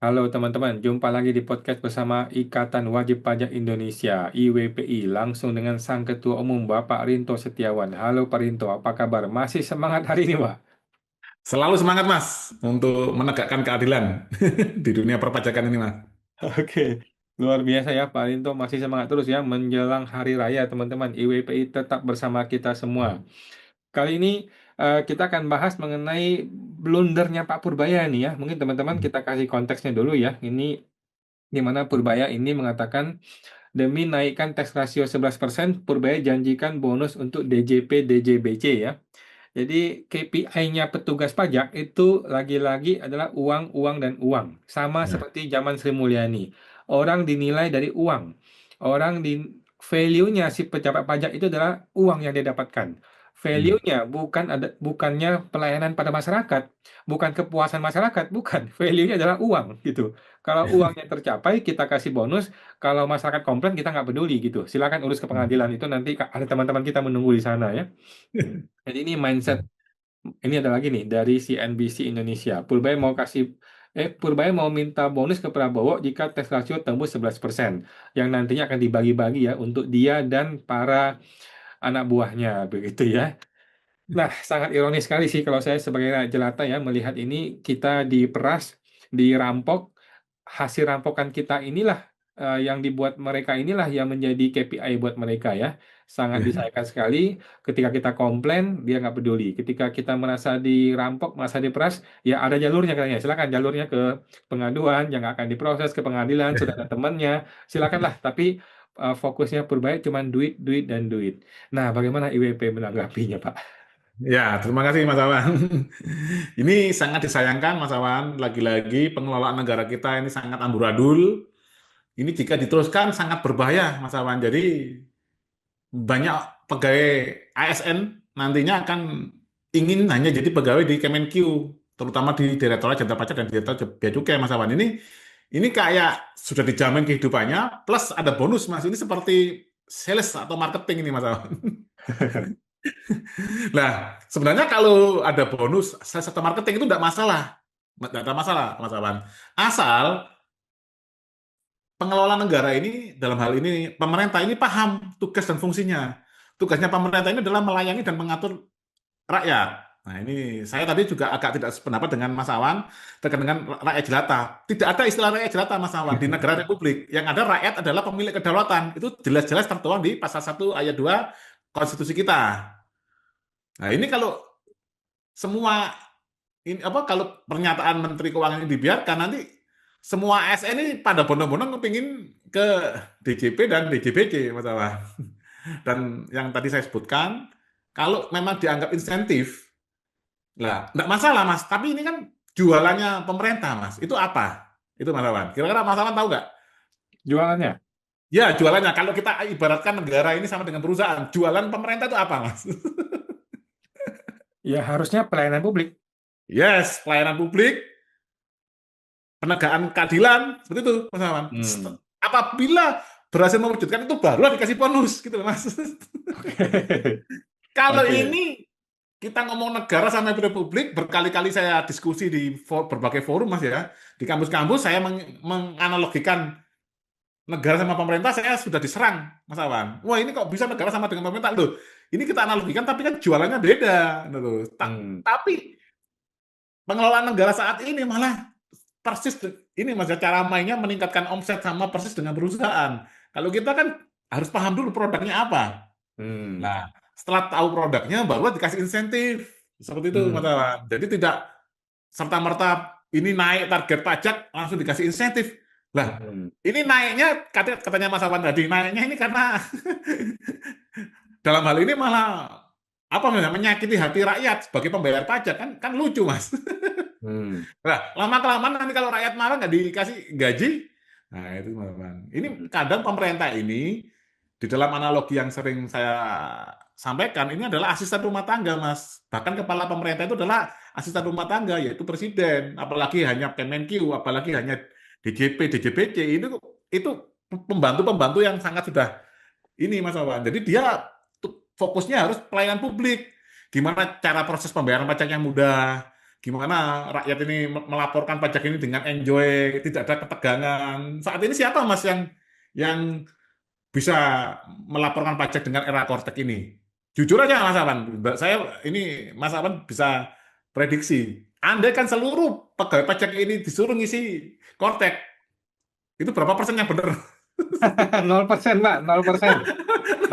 Halo teman-teman, jumpa lagi di podcast bersama Ikatan Wajib Pajak Indonesia (IWPI) langsung dengan Sang Ketua Umum Bapak Rinto Setiawan. Halo Pak Rinto, apa kabar? Masih semangat hari ini, Pak? Selalu semangat Mas untuk menegakkan keadilan di dunia perpajakan ini Mas. Oke, luar biasa ya Pak Rinto masih semangat terus ya menjelang Hari Raya teman-teman. IWPI tetap bersama kita semua. Kali ini kita akan bahas mengenai blundernya Pak Purbaya nih ya. Mungkin teman-teman kita kasih konteksnya dulu ya. Ini di mana Purbaya ini mengatakan demi naikkan tax ratio 11%, Purbaya janjikan bonus untuk DJP DJBC ya. Jadi KPI-nya petugas pajak itu lagi-lagi adalah uang, uang, dan uang. Sama Ya. seperti zaman Sri Mulyani. Orang dinilai dari uang. Orang di value-nya si pejabat pajak itu adalah uang yang dia dapatkan. Hmm. Value-nya bukannya pelayanan pada masyarakat, bukan kepuasan masyarakat, bukan. Value-nya adalah uang gitu. Kalau uangnya tercapai, kita kasih bonus. Kalau masyarakat komplain, kita nggak peduli gitu. Silakan urus ke pengadilan itu nanti ada teman-teman kita menunggu di sana ya. Jadi ini mindset. Ini ada lagi nih dari CNBC Indonesia. Purbaya mau minta bonus ke Prabowo jika tax ratio tembus 11%, yang nantinya akan dibagi-bagi ya untuk dia dan para anak buahnya begitu ya. Nah, sangat ironis sekali sih kalau saya sebagai rakyat jelata ya melihat ini kita diperas, dirampok, hasil rampokan kita inilah yang dibuat mereka inilah yang menjadi KPI buat mereka ya. Sangat disayangkan sekali ketika kita komplain dia nggak peduli. Ketika kita merasa dirampok, merasa diperas, ya ada jalurnya katanya. Silakan jalurnya ke pengaduan yang akan diproses ke pengadilan, sudah ada temannya. Silakanlah. Tapi fokusnya Purbaya cuma duit, duit dan duit. Nah, bagaimana IWP menanggapinya, Pak? Ya, terima kasih Mas Awan. Ini sangat disayangkan Mas Awan. Lagi-lagi pengelolaan negara kita ini sangat amburadul. Ini jika diteruskan sangat berbahaya Mas Awan. Jadi banyak pegawai ASN nantinya akan ingin hanya jadi pegawai di Kemenq, terutama di Direktorat Jenderal Pajak dan Direktorat Bea Cukai Mas Awan. Ini kayak sudah dijamin kehidupannya, plus ada bonus, Mas. Ini seperti sales atau marketing ini, Mas Awan. Nah, sebenarnya kalau ada bonus sales atau marketing itu tidak masalah. Tidak ada masalah, Mas Awan. Asal pengelola negara ini, dalam hal ini pemerintah ini paham tugas dan fungsinya. Tugasnya pemerintah ini adalah melayani dan mengatur rakyat. Nah, ini saya tadi juga agak tidak sependapat dengan Mas Awan terkait dengan rakyat jelata. Tidak ada istilah rakyat jelata, Mas Awan, di negara republik. Yang ada rakyat adalah pemilik kedaulatan. Itu jelas-jelas tertuang di pasal 1 ayat 2 konstitusi kita. Nah, ini kalau semua ini apa kalau pernyataan Menteri Keuangan ini dibiarkan nanti semua ASN ini pada bondong-bondong kepingin ke DJP dan DJBC, Mas Awan. Dan yang tadi saya sebutkan, kalau memang dianggap insentif, lah, enggak masalah, Mas. Tapi ini kan jualannya pemerintah, Mas. Itu apa? Itu Mas Awan. Kira-kira Mas Awan tahu nggak? Jualannya? Ya, jualannya. Kalau kita ibaratkan negara ini sama dengan perusahaan, jualan pemerintah itu apa, Mas? Ya harusnya pelayanan publik. Yes, pelayanan publik, penegakan keadilan, seperti itu, Mas Awan. Hmm. Apabila berhasil mewujudkan itu barulah dikasih bonus, gitu, Mas. Kalau Oke. ini kita ngomong negara sama republik, berkali-kali saya diskusi di berbagai forum, Mas ya. Di kampus-kampus saya menganalogikan negara sama pemerintah, saya sudah diserang, Mas Awan. Wah, ini kok bisa negara sama dengan pemerintah? Loh, ini kita analogikan, tapi kan jualannya beda. Loh. Hmm. Tapi pengelolaan negara saat ini malah persis, ini Mas, ya, cara mainnya meningkatkan omset sama persis dengan perusahaan. Kalau kita kan harus paham dulu produknya apa. Hmm. Nah, setelah tahu produknya, baru dikasih insentif. Seperti itu, Mas Hmm. Awan. Jadi tidak serta-merta ini naik target pajak, langsung dikasih insentif. Lah, Hmm. ini naiknya, katanya Mas Awan tadi, naiknya ini karena dalam hal ini malah apa namanya menyakiti hati rakyat sebagai pembayar pajak, kan lucu, Mas. Hmm. Nah, lama-kelamaan nanti kalau rakyat marah nggak dikasih gaji, nah itu teman-teman. Ini Hmm. kadang pemerintah ini di dalam analogi yang sering saya sampaikan, ini adalah asisten rumah tangga, Mas. Bahkan kepala pemerintah itu adalah asisten rumah tangga, yaitu presiden. Apalagi hanya Kemenq, apalagi hanya DJP, DJBC, itu pembantu-pembantu yang sangat sudah ini, Mas Wawan. Jadi dia fokusnya harus pelayanan publik. Gimana cara proses pembayaran pajak yang mudah, gimana rakyat ini melaporkan pajak ini dengan enjoy, tidak ada ketegangan. Saat ini siapa Mas yang bisa melaporkan pajak dengan era Kortek ini? Jujur aja Mas Awan, Mas Awan bisa prediksi. Andai kan seluruh pegawai pajak ini disuruh ngisi Kortek, itu berapa persen yang benar? 0%, Pak, 0%. 0 persen, 0%.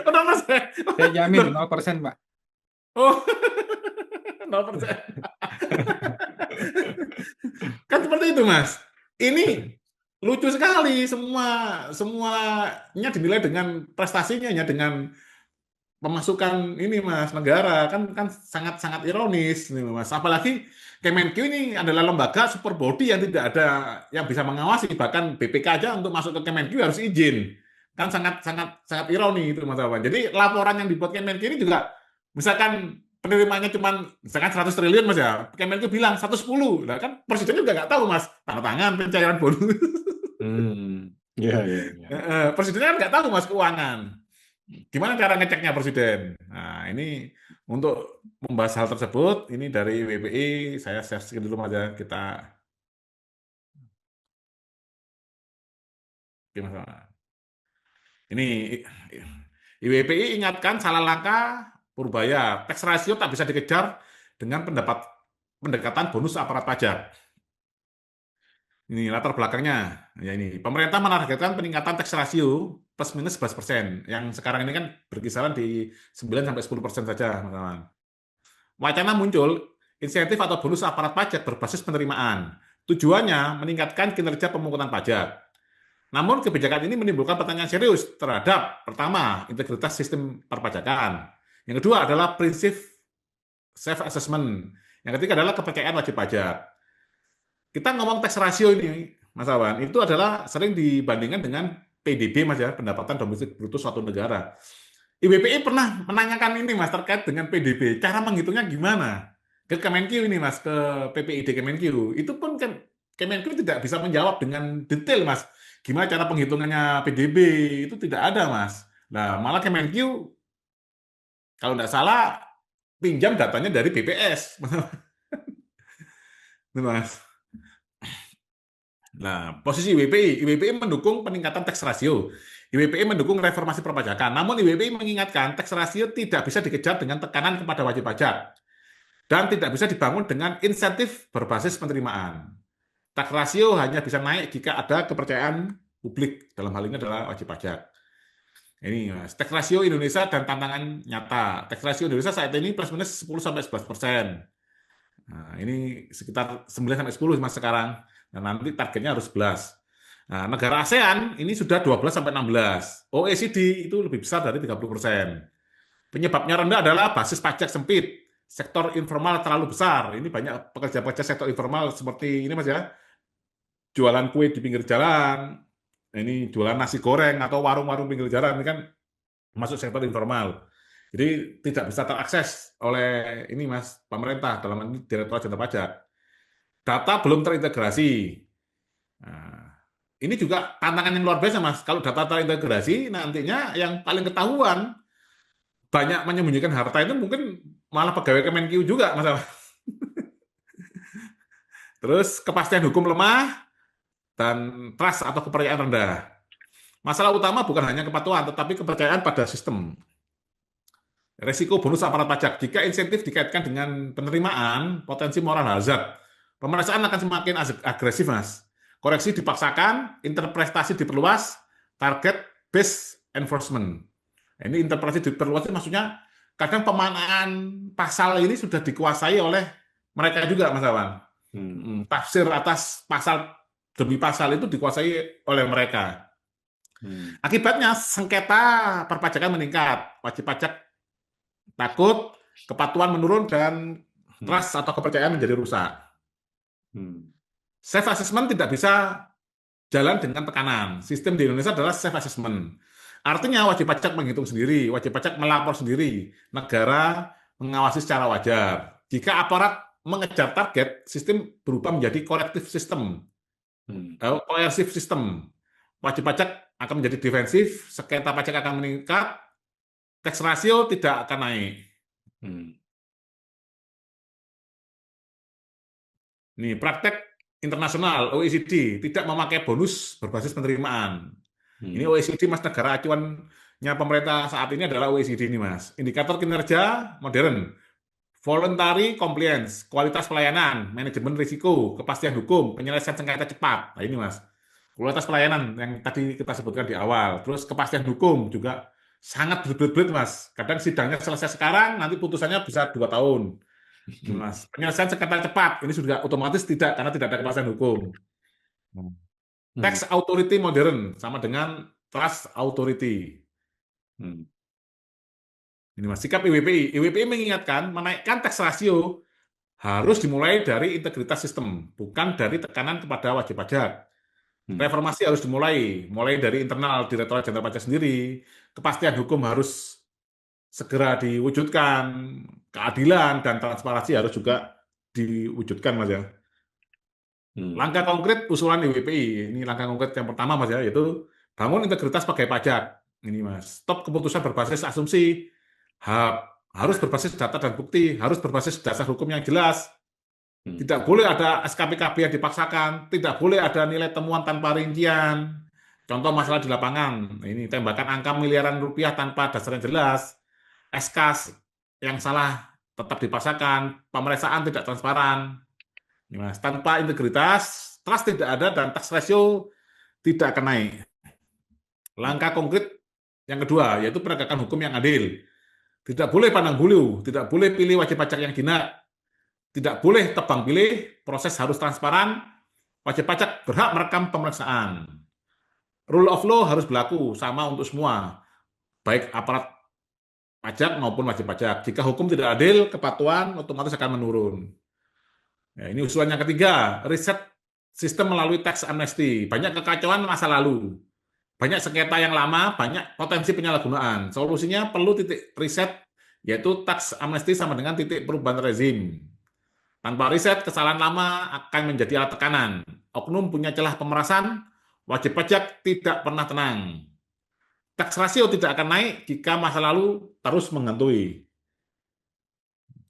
0 persen. Saya jamin 0%, Pak. Oh, 0%. Kan seperti itu, Mas. Ini lucu sekali, semuanya dinilai dengan prestasinya ya, dengan pemasukan ini, Mas, negara kan kan sangat sangat ironis nih, Mas. Apalagi Kemenq ini adalah lembaga super body yang tidak ada yang bisa mengawasi, bahkan BPK aja untuk masuk ke Kemenq harus izin. Kan sangat sangat sangat ironi itu, Mas Awan. Jadi laporan yang dibuat Kemenq ini juga misalkan penerimaannya cuma misalkan 100 triliun, Mas ya. Kemenq bilang 110. Nah, kan presiden juga nggak tahu, Mas. Tanda tangan pencairan bonus. Iya, iya, iya. Presidennya kan nggak tahu, Mas, keuangan. Gimana cara ngeceknya presiden? Nah, ini untuk membahas hal tersebut, ini dari WPI, saya share screen dulu aja kita. Oke, Mas. Ini IWPI ingatkan salah langkah Purbaya, tax ratio tak bisa dikejar dengan pendekatan bonus aparat pajak. Ini latar belakangnya. Ya ini, pemerintah menargetkan peningkatan tax ratio plus minus 11%, yang sekarang ini kan berkisaran di 9 sampai 10% saja, teman-teman. Wacana muncul insentif atau bonus aparat pajak berbasis penerimaan. Tujuannya meningkatkan kinerja pemungutan pajak. Namun kebijakan ini menimbulkan pertanyaan serius terhadap, pertama, integritas sistem perpajakan. Yang kedua adalah prinsip self-assessment. Yang ketiga adalah kepercayaan wajib pajak. Kita ngomong tax ratio ini, Mas Awan, itu adalah sering dibandingkan dengan PDB, Mas ya, pendapatan domestik bruto suatu negara. IBPI pernah menanyakan ini, Mas, terkait dengan PDB. Cara menghitungnya gimana? Ke Kemenq ini, Mas, ke PPID Kemenq. Itu pun kan Kemenq tidak bisa menjawab dengan detail, Mas. Gimana cara penghitungannya PDB? Itu tidak ada, Mas. Nah, malah Kemenq, kalau nggak salah, pinjam datanya dari BPS. Mas. Nah, posisi IWPI mendukung peningkatan tax ratio. IWPI mendukung reformasi perpajakan. Namun IWPI mengingatkan tax ratio tidak bisa dikejar dengan tekanan kepada wajib pajak dan tidak bisa dibangun dengan insentif berbasis penerimaan. Tax ratio hanya bisa naik jika ada kepercayaan publik, dalam hal ini adalah wajib pajak. Ini Mas, tax ratio Indonesia dan tantangan nyata. Tax ratio Indonesia saat ini plus minus 10 sampai 11%. Nah, ini sekitar 9 sampai 10 Mas sekarang. Nah, nanti targetnya harus 11. Nah, negara ASEAN ini sudah 12 sampai 16. OECD itu lebih besar dari 30%. Penyebabnya rendah adalah basis pajak sempit. Sektor informal terlalu besar. Ini banyak pekerja-pekerja sektor informal seperti ini Mas ya. Jualan kue di pinggir jalan. Ini jualan nasi goreng atau warung-warung pinggir jalan ini kan masuk sektor informal. Jadi tidak bisa terakses oleh ini Mas pemerintah dalam ini Direktorat Jenderal Pajak. Data belum terintegrasi. Nah, ini juga tantangan yang luar biasa Mas. Kalau data terintegrasi nantinya yang paling ketahuan banyak menyembunyikan harta itu mungkin malah pegawai Kemenq juga Mas. Terus kepastian hukum lemah dan trust atau kepercayaan rendah. Masalah utama bukan hanya kepatuhan tetapi kepercayaan pada sistem. Resiko bonus aparat pajak. Jika insentif dikaitkan dengan penerimaan, potensi moral hazard. Pemeriksaan akan semakin agresif, Mas. Koreksi dipaksakan, interpretasi diperluas, target based enforcement. Ini interpretasi diperluas itu maksudnya kadang pemaknaan pasal ini sudah dikuasai oleh mereka juga, Mas Awan. Tafsir atas pasal demi pasal itu dikuasai oleh mereka. Akibatnya sengketa perpajakan meningkat, wajib pajak takut, kepatuhan menurun, dan trust atau kepercayaan menjadi rusak. Self-assessment tidak bisa jalan dengan tekanan. Sistem di Indonesia adalah self-assessment. Artinya wajib pajak menghitung sendiri, wajib pajak melapor sendiri, negara mengawasi secara wajar. Jika aparat mengejar target, sistem berubah menjadi corrective system, coercive system. Wajib pajak akan menjadi defensif, sengketa pajak akan meningkat, tax ratio tidak akan naik. Nih, praktek internasional OECD tidak memakai bonus berbasis penerimaan. Ini Hmm. OECD Mas, negara acuannya pemerintah saat ini adalah OECD ini Mas. Indikator kinerja modern, voluntary compliance, kualitas pelayanan, manajemen risiko, kepastian hukum, penyelesaian sengketa cepat. Nah ini Mas, kualitas pelayanan yang tadi kita sebutkan di awal. Terus kepastian hukum juga sangat berbelit-belit Mas. Kadang sidangnya selesai sekarang, nanti putusannya bisa 2 tahun. Ini Mas, penyelesaian sengketa cepat, ini sudah otomatis tidak, karena tidak ada kepastian hukum. Hmm. Tax authority modern, sama dengan trust authority. Hmm. Ini Mas, sikap IWPI. IWPI mengingatkan menaikkan tax rasio harus dimulai dari integritas sistem, bukan dari tekanan kepada wajib pajak. Hmm. Reformasi harus mulai dari internal Direktorat Jenderal Pajak sendiri. Kepastian hukum harus segera diwujudkan, keadilan dan transparansi harus juga diwujudkan, Mas ya. Hmm. Langkah konkret usulan IWPI, ini langkah konkret yang pertama, Mas ya, yaitu bangun integritas pegawai pajak. Ini Mas, stop keputusan berbasis asumsi, harus berbasis data dan bukti, harus berbasis dasar hukum yang jelas. Hmm. Tidak boleh ada SKPKB yang dipaksakan, tidak boleh ada nilai temuan tanpa rincian. Contoh masalah di lapangan, ini tembakan angka miliaran rupiah tanpa dasar yang jelas, SK yang salah tetap dipaksakan, pemeriksaan tidak transparan. Ini Mas, tanpa integritas, trust tidak ada dan tax ratio tidak akan naik. Langkah konkret yang kedua, yaitu penegakan hukum yang adil. Tidak boleh pandang bulu, tidak boleh pilih wajib pajak yang jinak, tidak boleh tebang pilih, proses harus transparan, wajib pajak berhak merekam pemeriksaan. Rule of law harus berlaku sama untuk semua, baik aparat pajak maupun wajib pajak. Jika hukum tidak adil, kepatuhan otomatis akan menurun. Ya, ini usulan yang ketiga, riset sistem melalui tax amnesty. Banyak kekacauan masa lalu, banyak sengketa yang lama, banyak potensi penyalahgunaan. Solusinya perlu titik riset, yaitu tax amnesty sama dengan titik perubahan rezim. Tanpa riset, kesalahan lama akan menjadi alat tekanan. Oknum punya celah pemerasan, wajib pajak tidak pernah tenang. Tax rasio tidak akan naik jika masa lalu terus menghantui.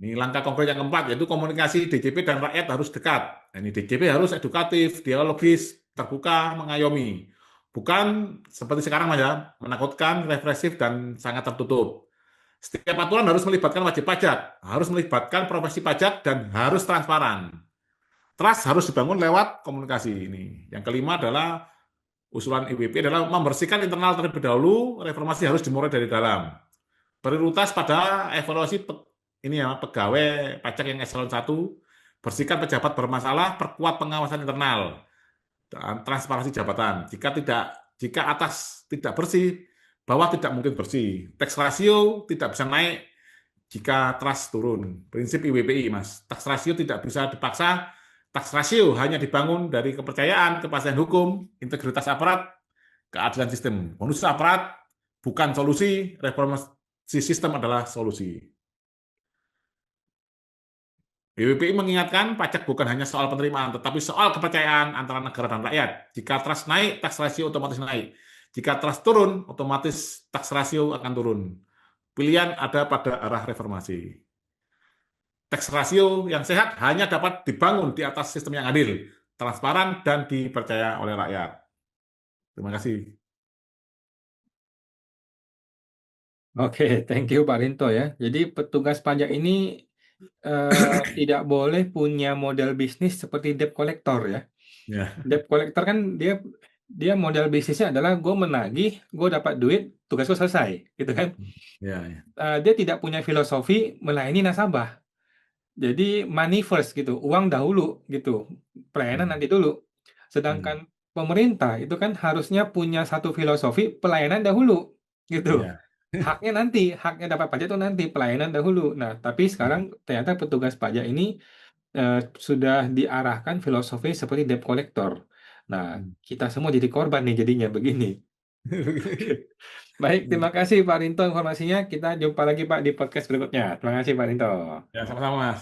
Ini langkah konkret yang keempat, yaitu komunikasi DJP dan rakyat harus dekat. Ini DJP harus edukatif, dialogis, terbuka, mengayomi. Bukan seperti sekarang, Mas ya, menakutkan, represif, dan sangat tertutup. Setiap aturan harus melibatkan wajib pajak, harus melibatkan profesi pajak, dan harus transparan. Trust harus dibangun lewat komunikasi ini. Yang kelima adalah usulan IWP adalah membersihkan internal terlebih dahulu, reformasi harus dimulai dari dalam. Prioritas pada evaluasi ini ya, pegawai pajak yang eselon 1, bersihkan pejabat bermasalah, perkuat pengawasan internal dan transparansi jabatan. Jika atas tidak bersih, bawah tidak mungkin bersih. Tax rasio tidak bisa naik jika trust turun. Prinsip IWPI, Mas. Tax rasio tidak bisa dipaksa. Tax ratio hanya dibangun dari kepercayaan, kepastian hukum, integritas aparat, keadilan sistem. Bonus aparat bukan solusi, reformasi sistem adalah solusi. BPPI mengingatkan pajak bukan hanya soal penerimaan, tetapi soal kepercayaan antara negara dan rakyat. Jika trust naik, tax ratio otomatis naik. Jika trust turun, otomatis tax ratio akan turun. Pilihan ada pada arah reformasi. Tax rasio yang sehat hanya dapat dibangun di atas sistem yang adil, transparan, dan dipercaya oleh rakyat. Terima kasih. Oke, thank you Pak Rinto ya. Jadi petugas pajak ini tidak boleh punya model bisnis seperti debt collector ya. Ya, Debt collector kan dia dia model bisnisnya adalah gue menagih, gue dapat duit, tugas gue selesai, gitu kan. ya, ya. Dia tidak punya filosofi melayani nasabah. Jadi money first gitu, uang dahulu gitu, pelayanan Hmm, nanti dulu. hmm, Sedangkan pemerintah itu kan harusnya punya satu filosofi pelayanan dahulu gitu. ya. Haknya dapat pajak itu nanti, pelayanan dahulu. Nah, tapi sekarang ternyata petugas pajak ini sudah diarahkan filosofi seperti debt collector. Nah, kita semua jadi korban nih jadinya begini. Baik, terima kasih Pak Rinto informasinya. Kita jumpa lagi Pak di podcast berikutnya. Terima kasih Pak Rinto. Ya, sama-sama, Mas.